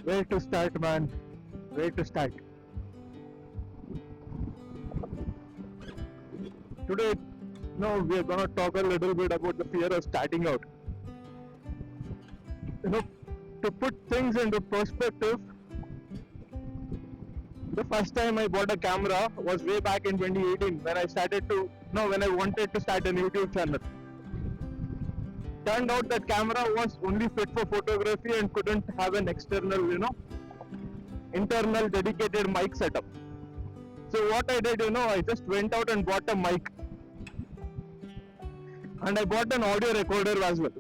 Where to start, man? Where to start? Today, no, we are gonna talk a little bit about the fear of starting out. You know, to put things into perspective, the first time I bought a camera was way back in 2018 when I started to, no, when I wanted to start an YouTube channel. Turned out that camera was only fit for photography and couldn't have an external, internal dedicated mic setup. So what I did, I just went out and bought a mic. And I bought an audio recorder as well.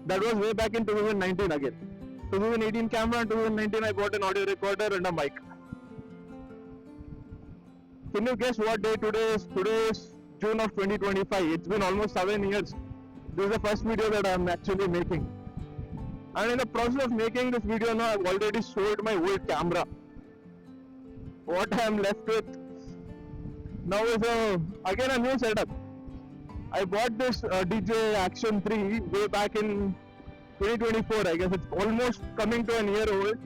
That was way back in 2019 again. 2018 camera and 2019 I bought an audio recorder and a mic. Can you guess what day today is? Today is June of 2025. It's been almost 7 years. This is the first video that I'm actually making. And in the process of making this video now, I've already sold my old camera. What I'm left with now is again a new setup. I bought this DJI Action 3 way back in 2024. I guess it's almost coming to a year old.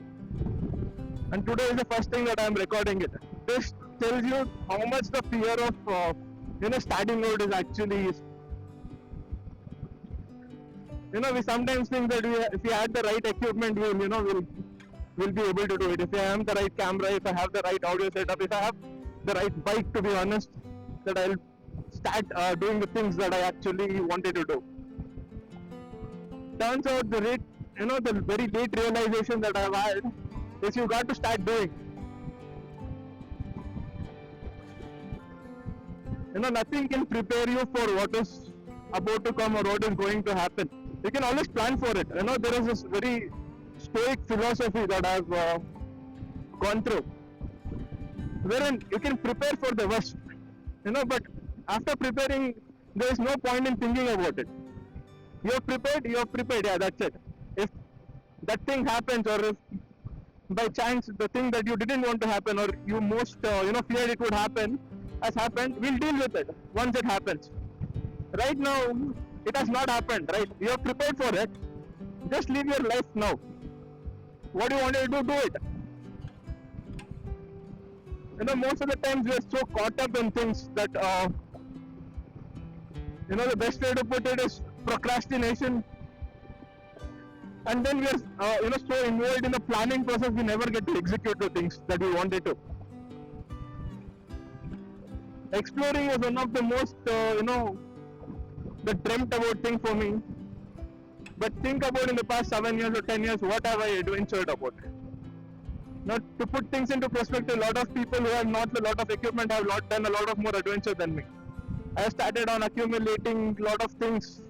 And today is the first thing that I'm recording it. This tells you how much the fear of starting out is actually. We sometimes think that if we had the right equipment, we'll be able to do it. If I have the right camera, if I have the right audio setup, if I have the right bike, to be honest, that I'll start doing the things that I actually wanted to do. Turns out the very late realization that I've had is you got to start doing. Nothing can prepare you for what is about to come or what is going to happen. You can always plan for it. There is this very stoic philosophy that I've gone through, wherein you can prepare for the worst, but after preparing, there is no point in thinking about it. You're prepared, yeah, that's it. If that thing happens, or if by chance the thing that you didn't want to happen, or you most feared it would happen, has happened, we'll deal with it once it happens. Right now, it has not happened, right? You're prepared for it. Just live your life now. What you want to do it. Most of the times we are so caught up in things that, the best way to put it is procrastination. And then we are, so involved in the planning process, we never get to execute the things that we wanted to. Exploring was one of the most, the dreamt about thing for me. But think about in the past 7 years or 10 years, what have I adventured about? Now, to put things into perspective, a lot of people who have not a lot of equipment have done a lot of more adventure than me. I have started on accumulating a lot of things.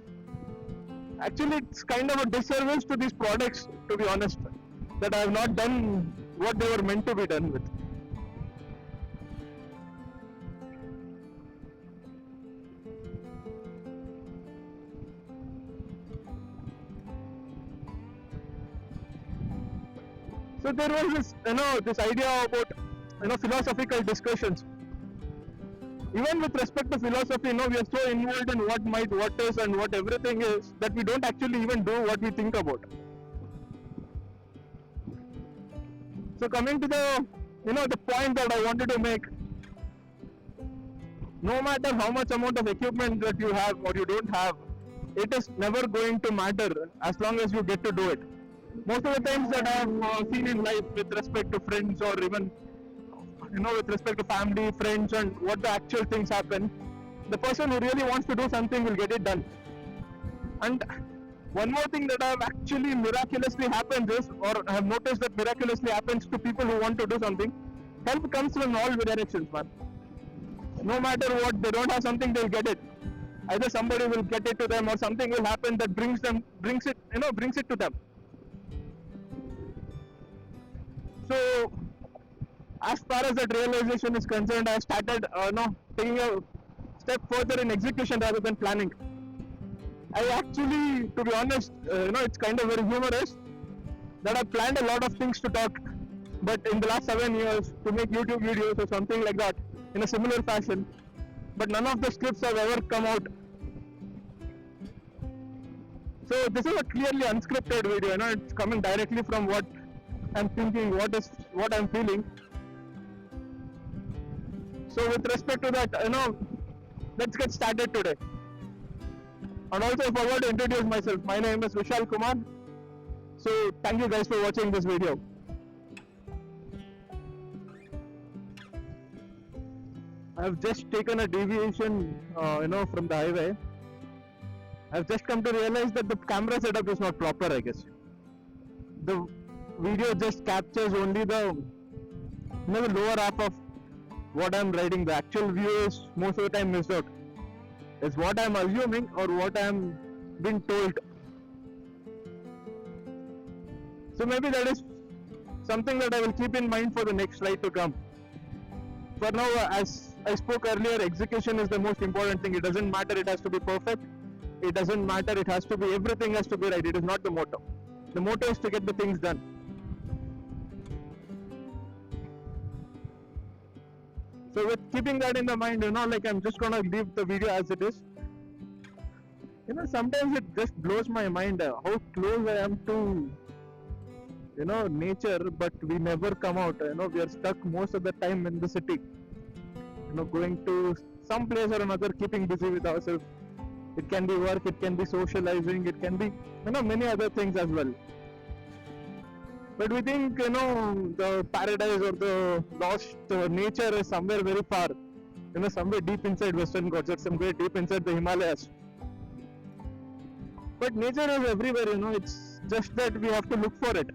Actually, it's kind of a disservice to these products, to be honest, that I have not done what they were meant to be done with. So there was this, this idea about, philosophical discussions. Even with respect to philosophy, we are so involved in what is, and what everything is, that we don't actually even do what we think about. So coming to the point that I wanted to make, no matter how much amount of equipment that you have or you don't have, it is never going to matter as long as you get to do it. Most of the times that I have seen in life with respect to friends, or even with respect to family, friends, and what the actual things happen, the person who really wants to do something will get it done. And one more thing that I have actually miraculously happens is, or I have noticed that miraculously happens to people who want to do something, help comes from all directions, man. No matter what, they don't have something, they'll get it. Either somebody will get it to them, or something will happen that brings it to them. So, as far as that realization is concerned, I started taking a step further in execution rather than planning. I actually, to be honest, it's kind of very humorous that I planned a lot of things to talk, but in the last 7 years to make YouTube videos or something like that in a similar fashion, but none of the scripts have ever come out. So this is a clearly unscripted video, it's coming directly from what I'm thinking, what I'm feeling. So with respect to that, let's get started today. And also I forgot to introduce myself. My name is Vishal Kumar. So thank you guys for watching this video. I've just taken a deviation, from the highway. I've just come to realize that the camera setup is not proper, I guess. The video just captures only the lower half of what I'm riding. The actual view is most of the time missed out. It's what I'm assuming or what I'm being told. So maybe that is something that I will keep in mind for the next ride to come. For now, as I spoke earlier, execution is the most important thing. It doesn't matter, it has to be perfect. It doesn't matter, it has to be, everything has to be right. It is not the motto. The motto is to get the things done. So with keeping that in the mind, I'm just gonna leave the video as it is. Sometimes it just blows my mind how close I am to, nature, but we never come out. We are stuck most of the time in the city. Going to some place or another, keeping busy with ourselves. It can be work, it can be socializing, it can be, many other things as well. But we think, the paradise or the lost nature is somewhere very far, somewhere deep inside Western Ghats or somewhere deep inside the Himalayas. But nature is everywhere, it's just that we have to look for it.